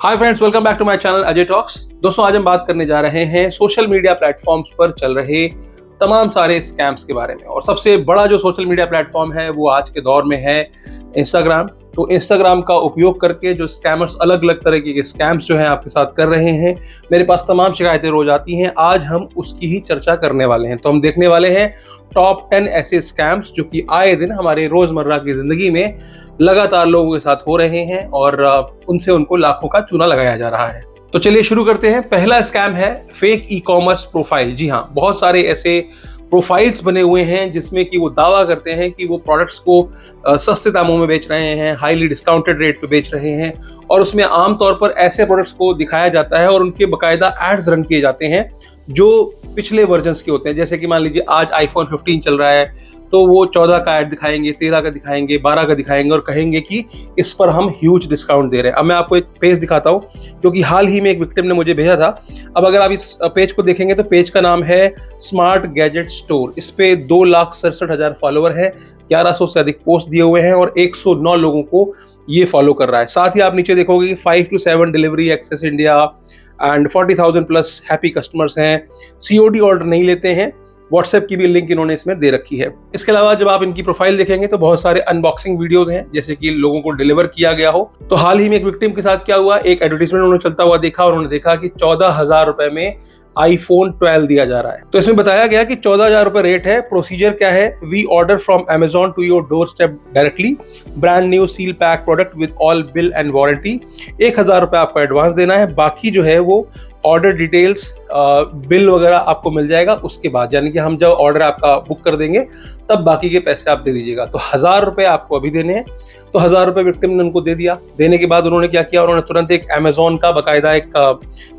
Hi friends, welcome back to my channel Ajay talks. दोस्तों, आज हम बात करने जा रहे हैं सोशल मीडिया प्लेटफॉर्म्स पर चल रहे तमाम सारे स्कैम्स के बारे में। और सबसे बड़ा जो सोशल मीडिया प्लेटफॉर्म है वो आज के दौर में है इंस्टाग्राम। तो इंस्टाग्राम का उपयोग करके जो स्कैमर्स अलग अलग तरीके के स्कैम्स जो हैं आपके साथ कर रहे हैं, मेरे पास तमाम शिकायतें रोज आती हैं। आज हम उसकी ही चर्चा करने वाले हैं। तो हम देखने वाले हैं टॉप 10 ऐसे स्कैम्स जो कि आए दिन हमारे रोजमर्रा की जिंदगी में लगातार लोगों के साथ हो रहे हैं और उनसे उनको लाखों का चूना लगाया जा रहा है। तो चलिए शुरू करते हैं। पहला स्कैम है फेक ई कॉमर्स प्रोफाइल। जी हाँ, बहुत सारे ऐसे प्रोफाइल्स बने हुए हैं जिसमें कि वो दावा करते हैं कि वो प्रोडक्ट्स को सस्ते दामों में बेच रहे हैं, हाईली डिस्काउंटेड रेट पे बेच रहे हैं। और उसमें आमतौर पर ऐसे प्रोडक्ट्स को दिखाया जाता है और उनके बाकायदा एड्स रन किए जाते हैं जो पिछले वर्जन्स के होते हैं। जैसे कि मान लीजिए आज आईफोन 15 चल रहा है तो वो 14 का ऐड दिखाएंगे, 13 का दिखाएंगे, 12 का दिखाएंगे और कहेंगे कि इस पर हम ह्यूज डिस्काउंट दे रहे हैं। अब मैं आपको एक पेज दिखाता हूँ क्योंकि हाल ही में एक विक्टिम ने मुझे भेजा था। अब अगर आप इस पेज को देखेंगे तो पेज का नाम है स्मार्ट गैजेट स्टोर। इस पे 2,67,000 फॉलोवर है, 1100 से अधिक पोस्ट दिए हुए हैं और 109 लोगों को ये फॉलो कर रहा है। साथ ही आप नीचे देखोगे कि 5 to 7 delivery access India and 40,000 plus happy customers हैं। COD ऑर्डर नहीं लेते हैं। व्हाट्सएप की भी लिंक इन्होंने इसमें दे रखी है। इसके अलावा जब आप इनकी प्रोफाइल देखेंगे तो बहुत सारे अनबॉक्सिंग वीडियोस हैं जैसे कि लोगों को डिलीवर किया गया हो। तो हाल ही में एक विक्टिम के साथ क्या हुआ, एक एडवर्टाइजमेंट उन्होंने चलता हुआ देखा और उन्होंने देखा कि 14,000 रुपए में iPhone 12 दिया जा रहा है। तो इसमें बताया गया कि 14,000 रुपए रेट है। प्रोसीजर क्या है, we order from Amazon to your doorstep directly, brand new seal pack product with all bill and warranty. 1,000 रुपए आपको एडवांस देना है, बाकी जो है वो ऑर्डर डिटेल्स बिल वगैरह आपको मिल जाएगा उसके बाद, यानी कि हम जब ऑर्डर आपका बुक कर देंगे तब बाकी के पैसे आप दे दीजिएगा। तो 1,000 रुपए आपको अभी देने हैं। तो 1,000 रुपए विक्टिम ने उनको दे दिया। देने के बाद उन्होंने क्या किया, उन्होंने तुरंत एक Amazon का बाकायदा एक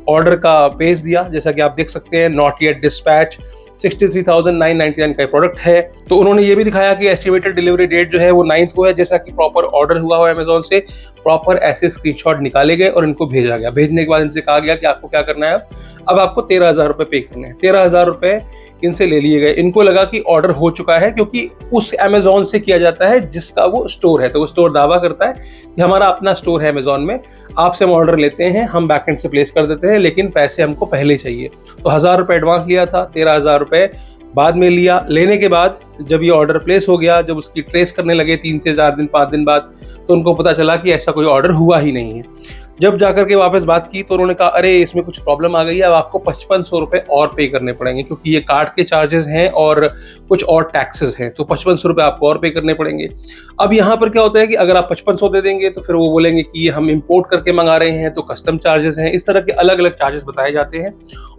ऑर्डर का पेज दिया। जैसा कि आप देख सकते हैं, नॉट येट डिस्पैच, 63,999 का प्रोडक्ट है। तो उन्होंने ये भी दिखाया कि एस्टिमेटेड डिलीवरी डेट जो है वो 9th को है। जैसा कि प्रॉपर ऑर्डर हुआ हो Amazon से, प्रॉपर ऐसे स्क्रीनशॉट निकाले गए और इनको भेजा गया। भेजने के बाद इनसे कहा गया कि आपको क्या करना है, अब आपको 13,000 रुपए पे करने हैं। 13,000 रुपए इनसे ले लिए गए। इनको लगा कि ऑर्डर हो चुका है क्योंकि उस Amazon से किया जाता है जिसका वो स्टोर है। तो वो स्टोर दावा करता है कि हमारा अपना स्टोर है Amazon में, आपसे हम ऑर्डर लेते हैं, हम बैकएंड से प्लेस कर देते हैं, लेकिन पैसे हमको पहले चाहिए। तो 1,000 रुपए एडवांस लिया था, 13,000 रुपए बाद में लिया। लेने के बाद जब ये ऑर्डर प्लेस हो गया, जब उसकी ट्रेस करने लगे 3 से 4 दिन 5 दिन बाद, तो उनको पता चला कि ऐसा कोई ऑर्डर हुआ ही नहीं है। जब जाकर के वापस बात की तो उन्होंने कहा अरे इसमें कुछ प्रॉब्लम आ गई है, अब आपको 5,500 रुपए और पे करने पड़ेंगे क्योंकि ये कार्ड के चार्जेस हैं और कुछ और टैक्सेस हैं। तो 5,500 रुपए आपको और पे करने पड़ेंगे। अब यहाँ पर क्या होता है कि अगर आप 5,500 दे देंगे तो फिर वो बोलेंगे कि ये हम इंपोर्ट करके मंगा रहे हैं तो कस्टम चार्जेस हैं। इस तरह के अलग अलग चार्जेस बताए जाते हैं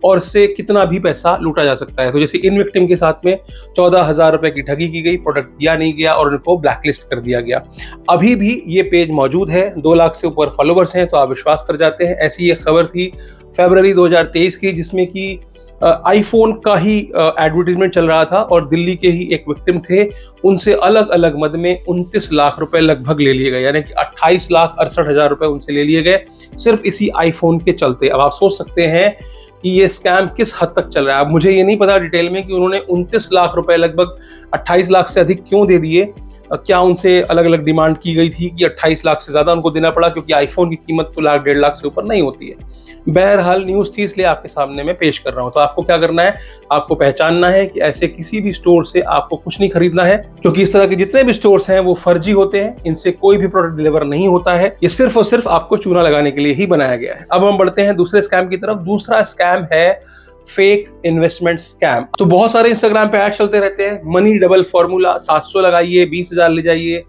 और इससे कितना भी पैसा लूटा जा सकता है। तो जैसे इन विक्टिम के साथ में 14,000 रुपए की ठगी की गई, प्रोडक्ट दिया नहीं गया और उनको ब्लैकलिस्ट कर दिया गया। अभी भी ये पेज मौजूद है, 2 लाख से ऊपर फॉलोवर्स हैं, तो आप विश्वास कर जाते हैं। ऐसी एक खबर थी फरवरी 2023 की जिसमें कि आईफोन का ही एडवर्टीजमेंट चल रहा था और दिल्ली के ही एक विक्टिम थे, उनसे अलग अलग मद में 29 लाख रुपए लगभग ले लिए गए, यानी कि 28,68,000 रुपए उनसे ले लिए गए सिर्फ इसी आईफोन के चलते। अब आप सोच सकते हैं कि ये स्कैम किस हद तक चल रहा है। अब मुझे ये नहीं पता डिटेल में कि उन्होंने 29 लाख रुपए लगभग 28 लाख से अधिक क्यों दे दिए। क्या उनसे अलग अलग डिमांड की गई थी कि 28 लाख से ज्यादा उनको देना पड़ा, क्योंकि आईफोन की कीमत तो लाख 1.5 लाख से ऊपर नहीं होती है। बहरहाल न्यूज थी इसलिए आपके सामने मैं पेश कर रहा हूं। तो आपको क्या करना है, आपको पहचानना है कि ऐसे किसी भी स्टोर से आपको कुछ नहीं खरीदना है, क्योंकि इस तरह के जितने भी स्टोर्स हैं वो फर्जी होते हैं। इनसे कोई भी प्रोडक्ट डिलीवर नहीं होता है। ये सिर्फ और सिर्फ आपको चूना लगाने के लिए ही बनाया गया है। अब हम बढ़ते हैं दूसरे स्कैम की तरफ। दूसरा स्कैम है फेक इन्वेस्टमेंट स्कैम। तो बहुत सारे इंस्टाग्राम पे ऐड चलते रहते हैं, मनी डबल फॉर्मूला, 700 लगाइए 20,000 ले जाइए,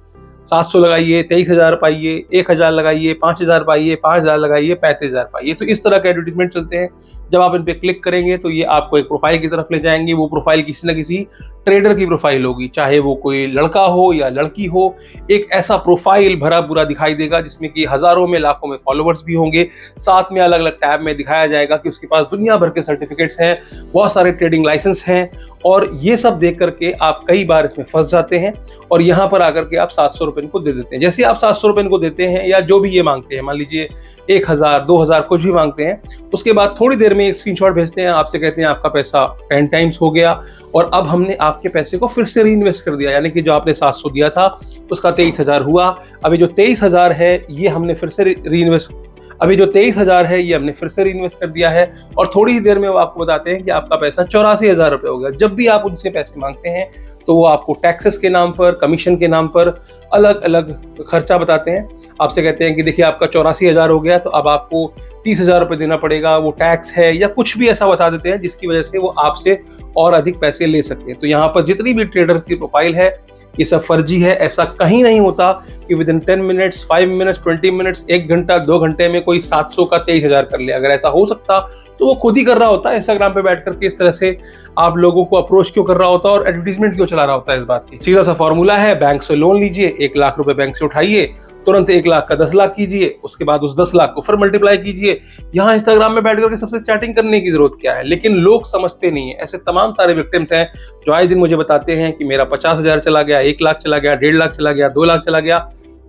700 लगाइए 23,000 पाइए, 1,000 लगाइए 5,000 पाइए, 5,000 लगाइए 35,000 पाइए। तो इस तरह के एडवर्टीजमेंट चलते हैं। जब आप इन पे क्लिक करेंगे तो ये आपको एक प्रोफाइल की तरफ ले जाएंगे। वो प्रोफाइल किसी न किसी ट्रेडर की प्रोफाइल होगी, चाहे वो कोई लड़का हो या लड़की हो। एक ऐसा प्रोफाइल भरा पूरा दिखाई देगा जिसमें कि हजारों में लाखों में फॉलोवर्स भी होंगे। साथ में अलग अलग टैब में दिखाया जाएगा कि उसके पास दुनिया भर के सर्टिफिकेट्स हैं, बहुत सारे ट्रेडिंग लाइसेंस हैं। और ये सब देख करके आप कई बार इसमें फंस जाते हैं और यहाँ पर आकर के आप 700 रुपए इनको दे देते हैं। जैसे आप 700 रुपए इनको देते हैं या जो भी ये मांगते हैं, मान लीजिए 1,000 2,000 कुछ भी मांगते हैं, उसके बाद थोड़ी देर में एक स्क्रीनशॉट भेजते हैं, आपसे कहते हैं आपका पैसा 10 टाइम्स हो गया और अब हमने आपके पैसे को फिर से री इन्वेस्ट कर दिया, यानी कि जो आपने 700 दिया था उसका 23,000 हुआ। अभी जो 23,000 है ये हमने फिर से री इन्वेस्ट अभी जो 23,000 है ये हमने फिर से इन्वेस्ट कर दिया है और थोड़ी ही देर में वो आपको बताते हैं कि आपका पैसा 84,000 रुपये हो गया। जब भी आप उनसे पैसे मांगते हैं तो वो आपको टैक्सेस के नाम पर, कमीशन के नाम पर अलग अलग खर्चा बताते हैं। आपसे कहते हैं कि देखिए आपका 84,000 हो गया तो अब आपको 30,000 रुपये देना पड़ेगा, वो टैक्स है या कुछ भी ऐसा बता देते हैं जिसकी वजह से वो आपसे और अधिक पैसे ले सकते हैं। तो यहाँ पर जितनी भी ट्रेडर की प्रोफाइल है ये सब फर्जी है। ऐसा कहीं नहीं होता कि with in 10 minutes, 5 minutes, 20 minutes, 1 घंटा, 2 घंटे में कोई 700 का 23,000 कर ले। अगर ऐसा हो सकता तो वो खुद ही कर रहा होता है इंस्टाग्राम पे बैठ करके। इस तरह से आप लोगों को अप्रोच क्यों कर रहा होता और एडवर्टीजमेंट क्यों चला रहा होता है इस बात की। सीधा सा फॉर्मूला है, बैंक से लोन लीजिए, 1 लाख रुपए बैंक से उठाइए, तुरंत 1 लाख का 10 लाख कीजिए, उसके बाद उस 10 लाख को फिर मल्टीप्लाई कीजिए। यहाँ इंस्टाग्राम में बैठ करके सबसे चैटिंग करने की जरूरत क्या है? लेकिन लोग समझते नहीं है। ऐसे तमाम सारे विक्टिम्स हैं जो आए दिन मुझे बताते हैं कि मेरा 50,000 चला गया, 1 लाख चला गया, 1.5 लाख चला गया, 2 लाख चला गया।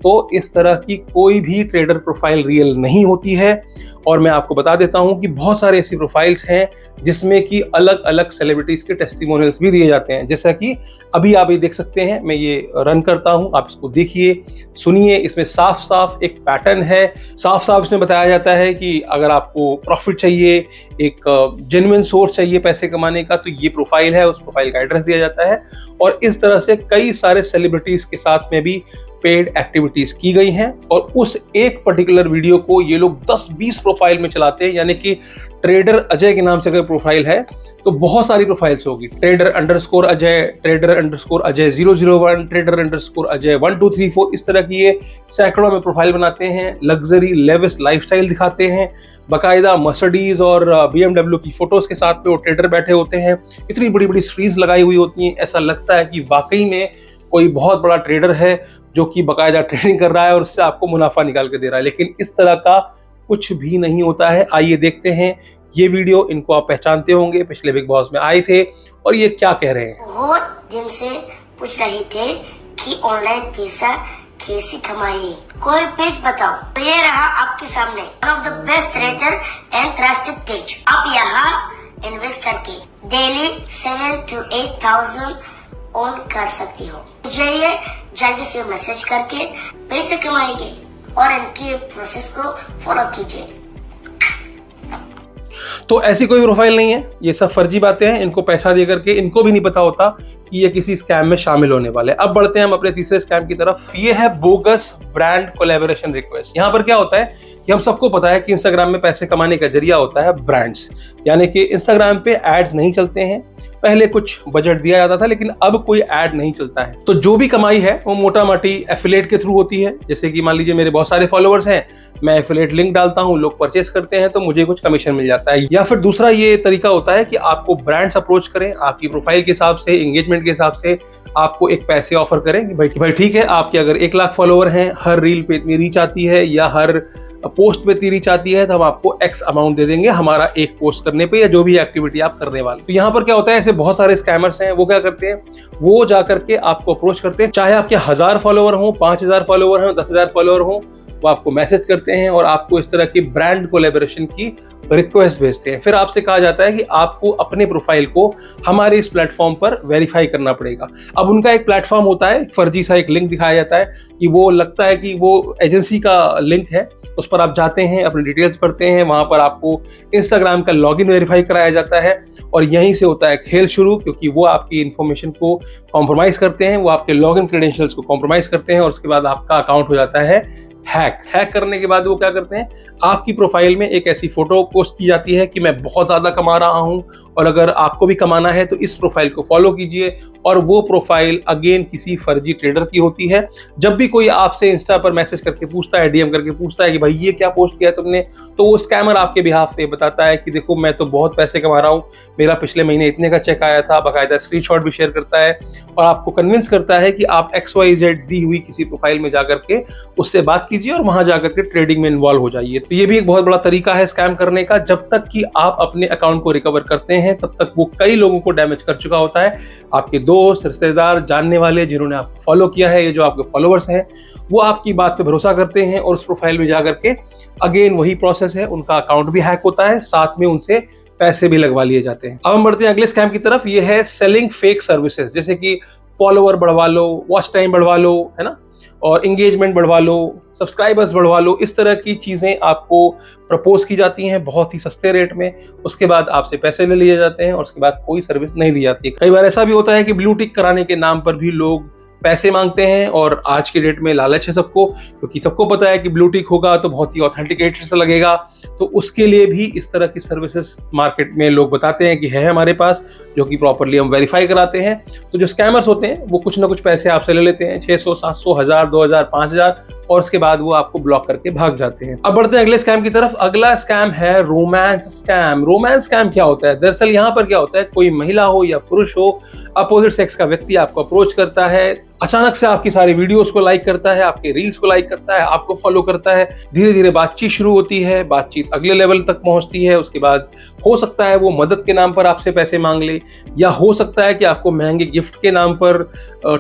तो इस तरह की कोई भी ट्रेडर प्रोफाइल रियल नहीं होती है। और मैं आपको बता देता हूं कि बहुत सारे ऐसी प्रोफाइल्स हैं जिसमें कि अलग अलग सेलिब्रिटीज के टेस्टिमोनियल्स भी दिए जाते हैं। जैसा कि अभी आप ये देख सकते हैं, मैं ये रन करता हूं, आप इसको देखिए, सुनिए। इसमें साफ साफ एक पैटर्न है, साफ साफ इसमें बताया जाता है कि अगर आपको प्रॉफिट चाहिए, एक जेन्युइन सोर्स चाहिए पैसे कमाने का, तो ये प्रोफाइल है, उस प्रोफाइल का एड्रेस दिया जाता है। और इस तरह से कई सारे सेलिब्रिटीज के साथ में भी पेड एक्टिविटीज की गई हैं और उस एक पर्टिकुलर वीडियो को ये लोग 10-20 प्रोफाइल में चलाते हैं। यानी कि ट्रेडर अजय के नाम से अगर प्रोफाइल है तो बहुत सारी प्रोफाइल्स होगी, trader underscore Ajay, trader underscore Ajay 001, trader underscore Ajay 1234, इस तरह की ये सैकड़ों में प्रोफाइल बनाते हैं। लग्जरी लेविस लाइफस्टाइल दिखाते हैं, बाकायदा मर्सिडीज और BMW की फोटोज के साथ में वो ट्रेडर बैठे होते हैं, इतनी बड़ी बड़ी स्क्रीन्स लगाई हुई होती हैं। ऐसा लगता है कि वाकई में कोई बहुत बड़ा ट्रेडर है जो कि बाकायदा ट्रेडिंग कर रहा है और उससे आपको मुनाफा निकाल के दे रहा है। लेकिन इस तरह का कुछ भी नहीं होता है। आइए देखते हैं ये वीडियो। इनको आप पहचानते होंगे, पिछले बिग बॉस में आए थे और ये क्या कह रहे हैं। बहुत दिन से पूछ रहे थे कि ऑनलाइन पैसा कैसे कमाइए, कोई पेज बताओ। तो ये रहा आपके सामने, one of the best trader and trusted page. आप यहाँ इन्वेस्ट करके डेली 7 to 8,000 ऑन कर सकती हो। जाइए जल्दी से मैसेज करके पैसे कमाएंगे और इनके प्रोसेस को फॉलो कीजिए। तो ऐसी कोई प्रोफाइल नहीं है, ये सब फर्जी बातें हैं। इनको पैसा दे करके इनको भी नहीं पता होता कि ये किसी स्कैम में शामिल होने वाले। अब बढ़ते हैं हम अपने तीसरे स्कैम की तरफ। ये है बोगस ब्रांड कोलैबोरेशन रिक्वेस्ट। यहाँ पर क्या होता है कि हम सबको पता है कि इंस्टाग्राम में पैसे कमाने का जरिया होता है ब्रांड्स, यानी कि इंस्टाग्राम पे एड्स नहीं चलते हैं। पहले कुछ बजट दिया जाता था लेकिन अब कोई ऐड नहीं चलता है। तो जो भी कमाई है वो मोटा मोटी एफिलिएट के थ्रू होती है। जैसे कि मान लीजिए मेरे बहुत सारे फॉलोअर्स हैं, मैं एफिलिएट लिंक डालता हूं, लोग परचेस करते हैं तो मुझे कुछ कमीशन मिल जाता है। या फिर दूसरा ये तरीका होता है कि आपको ब्रांड्स अप्रोच करें, आपकी प्रोफाइल के हिसाब से, एंगेजमेंट के हिसाब से आपको एक पैसे ऑफर करें कि भाई ठीक है, आपके अगर 1 लाख फॉलोअर हैं, हर रील पे इतनी रीच आती है या हर पोस्ट पे इतनी रीच आती है तो हम आपको एक्स अमाउंट दे देंगे हमारा एक पोस्ट करने पे या जो भी एक्टिविटी आप करने वाले। तो यहाँ पर क्या होता है, ऐसे बहुत सारे स्कैमर्स हैं, वो क्या करते हैं, वो जाकर के आपको अप्रोच करते हैं, चाहे आपके 1000 फॉलोअर हो, 5000 फॉलोअर हो, 10,000 फॉलोअर हो, वो आपको मैसेज करते हैं और आपको इस तरह की ब्रांड कोलैबोरेशन की रिक्वेस्ट भेजते हैं। फिर आपसे कहा जाता है कि आपको अपने प्रोफाइल को हमारे इस प्लेटफॉर्म पर वेरीफाई करना पड़ेगा। अब उनका एक प्लेटफॉर्म होता है, फर्जी सा एक लिंक दिखाया जाता है कि वो लगता है कि वो एजेंसी का लिंक है, उस पर आप जाते हैं, अपनी डिटेल्स भरते हैं, वहां पर आपको इंस्टाग्राम का लॉगिन वेरीफाई कराया जाता है और यहीं से होता है खेल शुरू, क्योंकि वो आपकी इन्फॉर्मेशन को कॉम्प्रोमाइज करते हैं, वो आपके लॉगिन क्रेडेंशियल्स को कॉम्प्रोमाइज करते हैं और उसके बाद आपका अकाउंट हो जाता है हैक करने के बाद वो क्या करते हैं, आपकी प्रोफाइल में एक ऐसी फोटो पोस्ट की जाती है कि मैं बहुत ज्यादा कमा रहा हूं और अगर आपको भी कमाना है तो इस प्रोफाइल को फॉलो कीजिए। और वो प्रोफाइल अगेन किसी फर्जी ट्रेडर की होती है। जब भी कोई आपसे इंस्टा पर मैसेज करके पूछता है, डीएम करके पूछता है कि भाई ये क्या पोस्ट किया तुमने, तो वो स्कैमर आपके बिहाफ पे बताता है कि देखो मैं तो बहुत पैसे कमा रहा हूँ, मेरा पिछले महीने इतने का चेक आया था, बाकायदा स्क्रीनशॉट भी शेयर करता है और आपको कन्विंस करता है कि आप XYZ दी हुई किसी प्रोफाइल में जाकर के उससे बात कीजिए और वहां जाकर के ट्रेडिंग में इन्वॉल्व हो जाइए। तो ये भी एक बहुत बड़ा तरीका है स्कैम करने का। जब तक कि आप अपने अकाउंट को रिकवर करते हैं तब तक वो कई लोगों को डैमेज कर चुका होता है। आपके दोस्त, रिश्तेदार, जानने वाले जिन्होंने आपको फॉलो किया है, ये जो आपके फॉलोअर्स हैं, वो आपकी बात पे भरोसा करते हैं और उस प्रोफाइल में जाकर के अगेन वही प्रोसेस है, उनका अकाउंट भी हैक होता है, साथ में उनसे पैसे भी लगवा लिए जाते हैं। अब हम बढ़ते हैं अगले स्कैम की तरफ। ये है सेलिंग फेक सर्विसेज, जैसे कि फॉलोअर बढ़वा लो, वॉच टाइम बढ़वा लो, है ना, और इंगेजमेंट बढ़वा लो, सब्सक्राइबर्स बढ़वा लो, इस तरह की चीज़ें आपको प्रपोज की जाती हैं बहुत ही सस्ते रेट में। उसके बाद आपसे पैसे ले लिए जाते हैं और उसके बाद कोई सर्विस नहीं दी जाती। कई बार ऐसा भी होता है कि ब्लू टिक कराने के नाम पर भी लोग पैसे मांगते हैं, और आज की डेट में लालच है सबको, क्योंकि सबको पता है कि ब्लू टिक होगा तो बहुत ही ऑथेंटिकेटेड सा लगेगा, तो उसके लिए भी इस तरह की सर्विसेज मार्केट में लोग बताते हैं कि है हमारे पास, जो कि प्रॉपरली हम वेरीफाई कराते हैं। तो जो स्कैमर्स होते हैं वो कुछ ना कुछ पैसे आपसे ले लेते हैं, 600, 700, 1000, 2000, 5000, और उसके बाद वो आपको ब्लॉक करके भाग जाते हैं। अब बढ़ते हैं अगले स्कैम की तरफ। अगला स्कैम है रोमांस स्कैम। रोमांस स्कैम क्या होता है? दरअसल यहाँ पर क्या होता है, कोई महिला हो या पुरुष हो, अपोजिट सेक्स का व्यक्ति आपको अप्रोच करता है, अचानक से आपकी सारी वीडियोस को लाइक करता है, आपके रील्स को लाइक करता है, आपको फॉलो करता है, धीरे धीरे बातचीत शुरू होती है, बातचीत अगले लेवल तक पहुंचती है। उसके बाद हो सकता है वो मदद के नाम पर आपसे पैसे मांग ले, या हो सकता है कि आपको महंगे गिफ्ट के नाम पर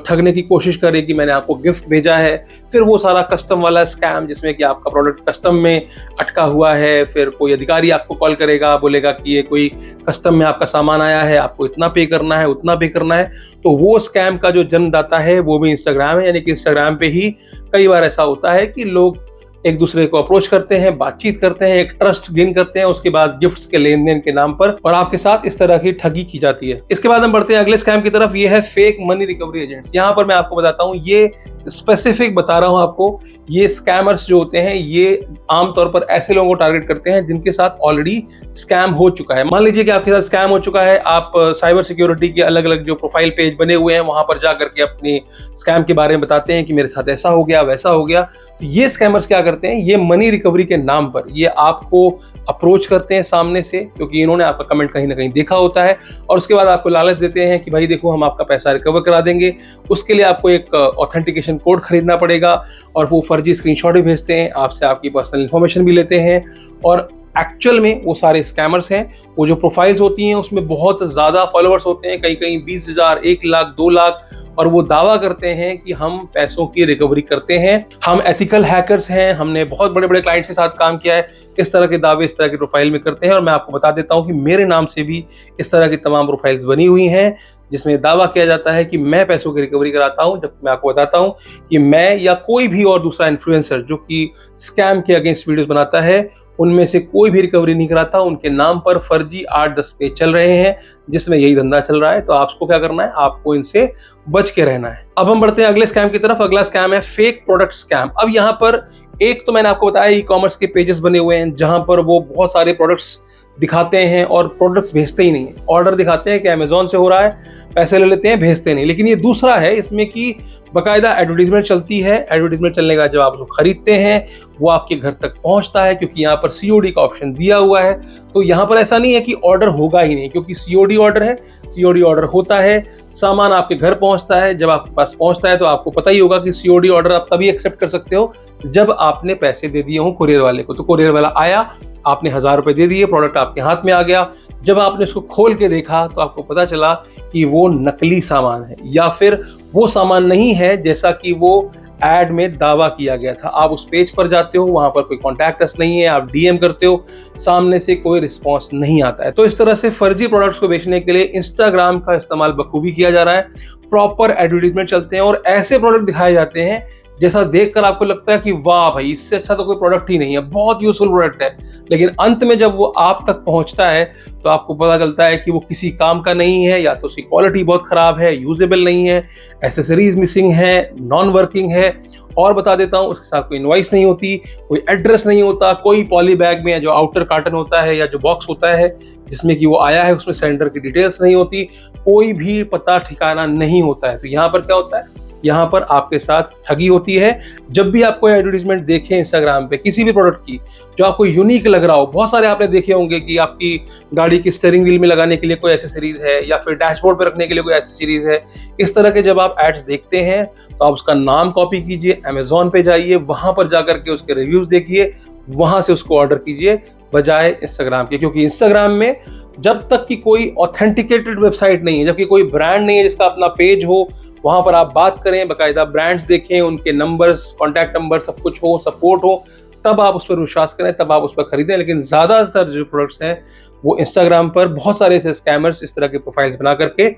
ठगने की कोशिश करे कि मैंने आपको गिफ्ट भेजा है। फिर वो सारा कस्टम वाला स्कैम जिसमें कि आपका प्रोडक्ट कस्टम में अटका हुआ है, फिर कोई अधिकारी आपको कॉल करेगा, बोलेगा कि ये कोई कस्टम में आपका सामान आया है, आपको इतना पे करना है, उतना पे करना है। तो वो स्कैम का जो जन्मदाता है वो भी इंस्टाग्राम है, यानी कि इंस्टाग्राम पे ही कई बार ऐसा होता है कि लोग एक दूसरे को अप्रोच करते हैं, बातचीत करते हैं, एक ट्रस्ट गेन करते हैं, उसके बाद गिफ्ट्स के लेन देन के नाम पर और आपके साथ इस तरह की ठगी की जाती है। इसके बाद हम बढ़ते हैं अगले स्कैम की तरफ। ये है फेक मनी रिकवरी एजेंट्स। यहाँ पर मैं आपको बताता हूँ, ये स्पेसिफिक बता रहा हूँ आपको, ये स्कैमर्स जो होते हैं ये आमतौर पर ऐसे लोगों को टारगेट करते हैं जिनके साथ ऑलरेडी स्कैम हो चुका है। मान लीजिए कि आपके साथ स्कैम हो चुका है, आप साइबर सिक्योरिटी के अलग अलग जो प्रोफाइल पेज बने हुए हैं वहां पर जा करके अपने स्कैम के बारे में बताते हैं कि मेरे साथ ऐसा हो गया, वैसा हो गया। तो ये स्कैमर्स क्या करते हैं, ये मनी रिकवरी के नाम पर ये आपको अप्रोच करते हैं सामने से, क्योंकि इन्होंने आपका कमेंट कहीं ना कहीं देखा होता है, और उसके बाद आपको लालच देते हैं कि भाई देखो हम आपका पैसा रिकवर करा देंगे। उसके लिए आपको एक ऑथेंटिकेशन कोड खरीदना पड़ेगा, और वो फर्जी स्क्रीनशॉट भी भेजते हैं, आपसे आपकी पर्सनल इंफॉर्मेशन भी लेते हैं। और एक्चुअल में वो सारे स्कैमर्स हैं, वो जो प्रोफाइल्स होती हैं उसमें बहुत ज़्यादा फॉलोअर्स होते हैं, कहीं कहीं 20,000, 1 लाख, 2 लाख, और वो दावा करते हैं कि हम पैसों की रिकवरी करते हैं, हम एथिकल हैकर्स हैं, हमने बहुत बड़े बड़े क्लाइंट्स के साथ काम किया है। इस तरह के दावे इस तरह की प्रोफाइल में करते हैं, और मैं आपको बता देता हूं कि मेरे नाम से भी इस तरह की तमाम प्रोफाइल्स बनी हुई हैं जिसमें दावा किया जाता है कि मैं पैसों की रिकवरी कराता हूं, जबकि मैं आपको बताता हूं कि मैं या कोई भी और दूसरा इन्फ्लुएंसर जो कि स्कैम के अगेंस्ट वीडियोस बनाता है, उनमें से कोई भी रिकवरी नहीं कराता। उनके नाम पर फर्जी 8-10 पेज चल रहे हैं जिसमें यही धंधा चल रहा है। तो आपको क्या करना है, आपको इनसे बच के रहना है। अब हम बढ़ते हैं अगले स्कैम की तरफ। अगला स्कैम है फेक प्रोडक्ट स्कैम। अब यहाँ पर एक तो मैंने आपको बताया ई कॉमर्स के पेजेस बने हुए हैं जहां पर वो बहुत सारे प्रोडक्ट्स दिखाते हैं और प्रोडक्ट्स भेजते ही नहीं है। ऑर्डर दिखाते हैं कि अमेजोन से हो रहा है, पैसे ले लेते हैं, भेजते नहीं। लेकिन ये दूसरा है, इसमें कि बाकायदा एडवर्टीजमेंट चलती है। एडवर्टीजमेंट चलने का जब आप उसको खरीदते हैं वो आपके घर तक पहुंचता है, क्योंकि यहाँ पर सीओडी का ऑप्शन दिया हुआ है। तो यहाँ पर ऐसा नहीं है कि ऑर्डर होगा ही नहीं, क्योंकि सीओडी ऑर्डर है, सीओडी ऑर्डर होता है, सामान आपके घर पहुंचता है। जब आपके पास पहुंचता है तो आपको पता ही होगा कि सीओडी ऑर्डर आप तभी एक्सेप्ट कर सकते हो जब आपने पैसे दे दिए हो कुरियर वाले को। तो कुरियर वाला आया, आपने 1000 रुपए दे दिए, प्रोडक्ट आपके हाथ में आ गया। जब आपने उसको खोल के देखा तो आपको पता चला कि वो नकली सामान है, या फिर वो सामान नहीं है जैसा कि वो एड में दावा किया गया था। आप उस पेज पर जाते हो, वहां पर कोई कॉन्टैक्ट अस नहीं है, आप डीएम करते हो, सामने से कोई रिस्पॉन्स नहीं आता है। तो इस तरह से फर्जी प्रोडक्ट्स को बेचने के लिए इंस्टाग्राम का इस्तेमाल बखूबी किया जा रहा है। प्रॉपर एडवर्टीजमेंट चलते हैं और ऐसे प्रोडक्ट दिखाए जाते हैं जैसा देखकर आपको लगता है कि वाह भाई, इससे अच्छा तो कोई प्रोडक्ट ही नहीं है, बहुत यूजफुल प्रोडक्ट है। लेकिन अंत में जब वो आप तक पहुंचता है तो आपको पता चलता है कि वो किसी काम का नहीं है, या तो उसकी क्वालिटी बहुत खराब है, यूजेबल नहीं है, एसेसरीज मिसिंग है, नॉन वर्किंग है। और बता देता हूँ, उसके साथ कोई इनवॉइस नहीं होती, कोई एड्रेस नहीं होता, कोई पॉली बैग में जो आउटर कार्टन होता है या जो बॉक्स होता है जिसमें कि वो आया है उसमें सेंडर की डिटेल्स नहीं होती, कोई भी पता ठिकाना नहीं होता है। तो यहाँ पर क्या होता है, यहाँ पर आपके साथ ठगी होती है। जब भी आपको एडवर्टीजमेंट देखे इंस्टाग्राम पे किसी भी प्रोडक्ट की जो आपको यूनिक लग रहा हो, बहुत सारे आपने देखे होंगे कि आपकी गाड़ी की स्टीयरिंग व्हील में लगाने के लिए कोई एसेसरीज है, या फिर डैशबोर्ड पे रखने के लिए कोई एसेसरीज है। इस तरह के जब आप एड्स देखते हैं तो आप उसका नाम कॉपी कीजिए, अमेजोन पे जाइए, वहां पर जाकर के उसके रिव्यूज देखिए, वहां से उसको ऑर्डर कीजिए बजाय इंस्टाग्राम के। क्योंकि इंस्टाग्राम में जब तक कि कोई ऑथेंटिकेटेड वेबसाइट नहीं है, जबकि कोई ब्रांड नहीं है जिसका अपना पेज हो, वहां पर आप बात करें, बाकायदा ब्रांड्स देखें, उनके नंबर्स, कॉन्टैक्ट नंबर सब कुछ हो, सपोर्ट हो, तब आप उस पर विश्वास करें, तब आप उस पर खरीदें। लेकिन ज़्यादातर जो प्रोडक्ट्स हैं वो इंस्टाग्राम पर बहुत सारे ऐसे स्कैमर्स इस तरह के प्रोफाइल्स बना करके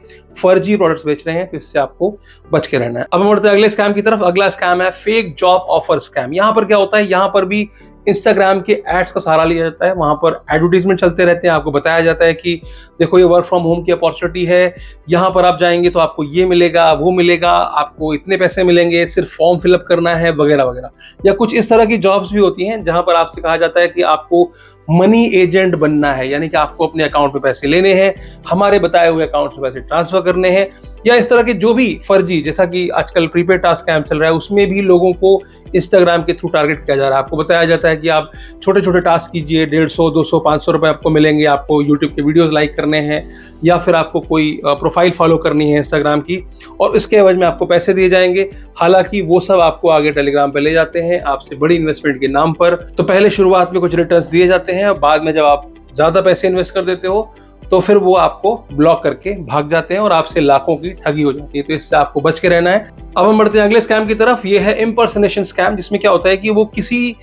फर्जी प्रोडक्ट्स बेच रहे हैं, तो इससे आपको बच के रहना है। अब हम बढ़ते हैं अगले स्कैम की तरफ। अगला स्कैम है फेक जॉब ऑफर स्कैम। यहाँ पर क्या होता है, यहाँ पर भी इंस्टाग्राम के एड्स का सहारा लिया जाता है। वहां पर एडवर्टीजमेंट चलते रहते हैं, आपको बताया जाता है कि देखो ये वर्क फ्रॉम होम की अपॉर्चुनिटी है, यहाँ पर आप जाएंगे तो आपको ये मिलेगा, वो मिलेगा, आपको इतने पैसे मिलेंगे, सिर्फ फॉर्म फिलअप करना है वगैरह वगैरह। या कुछ इस तरह की जॉब्स भी होती हैं जहां पर आपसे कहा जाता है कि आपको मनी एजेंट बनना है, यानी कि आपको अपने अकाउंट में पैसे लेने हैं, हमारे बताए हुए अकाउंट में पैसे ट्रांसफर करने हैं, या इस तरह के जो भी फर्जी, जैसा कि आजकल प्रीपेड टास्क स्कैम चल रहा है, उसमें भी लोगों को इंस्टाग्राम के थ्रू टारगेट किया जा रहा है। आपको बताया जाता है कि आप छोटे छोटे टास्क कीजिए, 150, 200, 500 रुपए आपको मिलेंगे, आपको यूट्यूब के वीडियोस लाइक करने हैं, या फिर आपको कोई प्रोफाइल फॉलो करनी है इंस्टाग्राम की, और इसके एवज में आपको पैसे दिए जाएंगे। हालांकि वो सब आपको आगे टेलीग्राम पे ले जाते हैं आपसे बड़ी इन्वेस्टमेंट के नाम पर। तो पहले शुरुआत में कुछ रिटर्न्स दिए जाते हैं, और बाद में जब आप ज्यादा पैसे इन्वेस्ट कर देते हो तो फिर वो आपको ब्लॉक करके भाग जाते हैं और आपसे लाखों की ठगी हो जाती है। तो इससे आपको बच के रहना है। अब हम बढ़ते हैं अगले स्कैम की तरफ। ये है इम्पर्सनेशन स्कैम, जिसमें क्या होता है कि वो किसी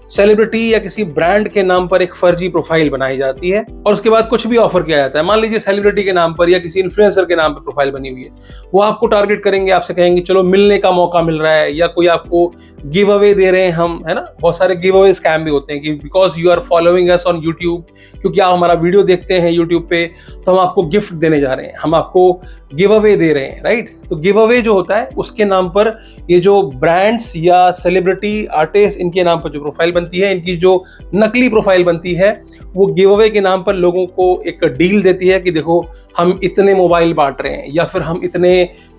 सेलिब्रिटी या किसी ब्रांड के नाम पर एक फर्जी प्रोफाइल बनाई जाती है और उसके बाद कुछ भी ऑफर किया जाता है। मान लीजिए सेलिब्रिटी के नाम पर या किसी इन्फ्लुएंसर के नाम पर प्रोफाइल बनी हुई है, वो आपको टारगेट करेंगे, आपसे कहेंगे चलो मिलने का मौका मिल रहा है, या कोई आपको गिव अवे दे रहे हैं हम, है ना। बहुत सारे गिव अवे स्कैम भी होते हैं कि because you are following us on YouTube, क्योंकि आप हमारा वीडियो देखते हैं यूट्यूब पे, तो हम आपको गिफ्ट देने जा रहे हैं, हम आपको गिव अवे दे रहे हैं, राइट। तो गिव अवे जो होता है उसके नाम पर ये जो ब्रांड्स या सेलिब्रिटी आर्टिस्ट, इनके नाम पर जो प्रोफाइल बनती है, इनकी जो नकली प्रोफाइल बनती है, वो गिव अवे के नाम पर लोगों को एक डील देती है कि देखो हम इतने मोबाइल बांट रहे हैं, या फिर हम इतने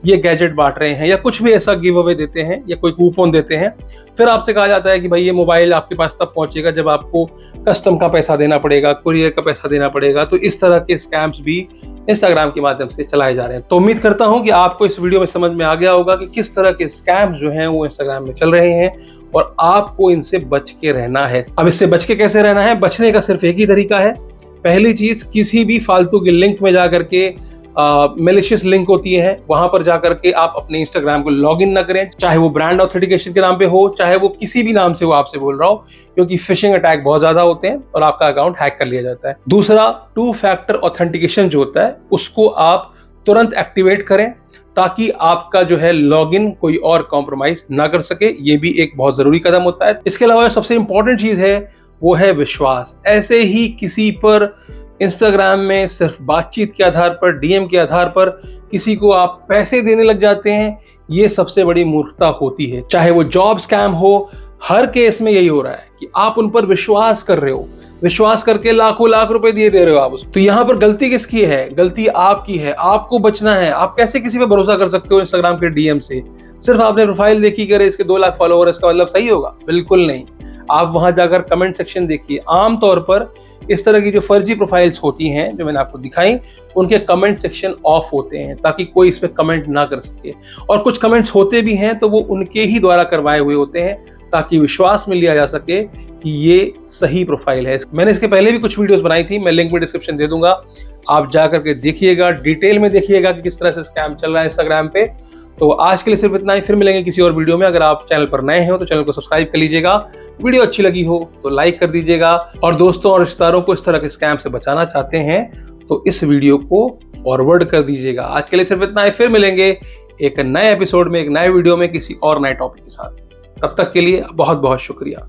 ये गैजेट बांट रहे हैं, या कुछ भी ऐसा गिव अवे देते हैं, या कोई कूपन देते हैं। फिर आपसे कहा जाता है कि भाई ये मोबाइल आपके पास तब पहुंचेगा जब आपको कस्टम का पैसा देना पड़ेगा, कुरियर का पैसा देना पड़ेगा। तो इस तरह के स्कैम्स भी इंस्टाग्राम के माध्यम से चलाए जा रहे हैं। तो उम्मीद करता हूं कि आपको इस वीडियो में समझ में आ गया होगा कि किस तरह के स्कैम्स जो हैं वो इंस्टाग्राम में चल रहे हैं और आपको इनसे बच के रहना है। अब इससे बच के कैसे रहना है? बचने का सिर्फ एक ही तरीका है। पहली चीज, किसी भी फालतू के लिंक में जाकर के, मैलिशियस लिंक होती है, वहां पर जाकर के आप अपने इंस्टाग्राम को लॉगिन ना करें, चाहे वो ब्रांड ऑथेंटिकेशन के नाम पे हो, चाहे वो किसी भी नाम से वो आपसे बोल रहा हो, क्योंकि फिशिंग अटैक बहुत ज्यादा होते हैं और आपका अकाउंट हैक कर लिया जाता है। दूसरा, 2 फैक्टर ऑथेंटिकेशन जो होता है उसको आप तुरंत एक्टिवेट करें, ताकि आपका जो है लॉगिन कोई और कॉम्प्रोमाइज ना कर सके। ये भी एक बहुत जरूरी कदम होता है। इसके अलावा सबसे इंपॉर्टेंट चीज है वो है विश्वास। ऐसे ही किसी पर इंस्टाग्राम में सिर्फ बातचीत के आधार पर, डीएम के आधार पर किसी को आप पैसे देने लग जाते हैं, ये सबसे बड़ी मूर्खता होती है। चाहे वो जॉब स्कैम हो, हर केस में यही हो रहा है कि आप उन पर विश्वास कर रहे हो, विश्वास करके लाखों लाख रुपए दे रहे हो आप उसको। तो यहाँ पर गलती किसकी है? गलती आपकी है। आपको बचना है। आप कैसे किसी पे भरोसा कर सकते हो इंस्टाग्राम के डीएम से? सिर्फ आपने प्रोफाइल देखी करे इसके 2 लाख फॉलोवर, इसका मतलब सही होगा? बिल्कुल नहीं। आप वहां जाकर कमेंट सेक्शन देखिए। आमतौर पर इस तरह की जो फर्जी प्रोफाइल्स होती हैं जो मैंने आपको दिखाई, उनके कमेंट सेक्शन ऑफ होते हैं ताकि कोई इस पे कमेंट ना कर सके, और कुछ कमेंट्स होते भी हैं तो वो उनके ही द्वारा करवाए हुए होते हैं ताकि विश्वास में लिया जा सके कि ये सही प्रोफाइल है। मैंने इसके पहले भी कुछ वीडियोस बनाई थी, मैं लिंक भी डिस्क्रिप्शन दे दूंगा, आप जाकर के देखिएगा, डिटेल में देखिएगा कि किस तरह से स्कैम चल रहा है इंस्टाग्राम पे। तो आज के लिए सिर्फ इतना ही, फिर मिलेंगे किसी और वीडियो में। अगर आप चैनल पर नए हैं तो चैनल को सब्सक्राइब कर लीजिएगा, वीडियो अच्छी लगी हो तो लाइक कर दीजिएगा, और दोस्तों और रिश्तेदारों को इस तरह के स्कैम से बचाना चाहते हैं तो इस वीडियो को फॉरवर्ड कर दीजिएगा। आज के लिए सिर्फ इतना ही, फिर मिलेंगे एक नए एपिसोड में, एक नए वीडियो में, किसी और नए टॉपिक के साथ। तब तक के लिए बहुत बहुत शुक्रिया।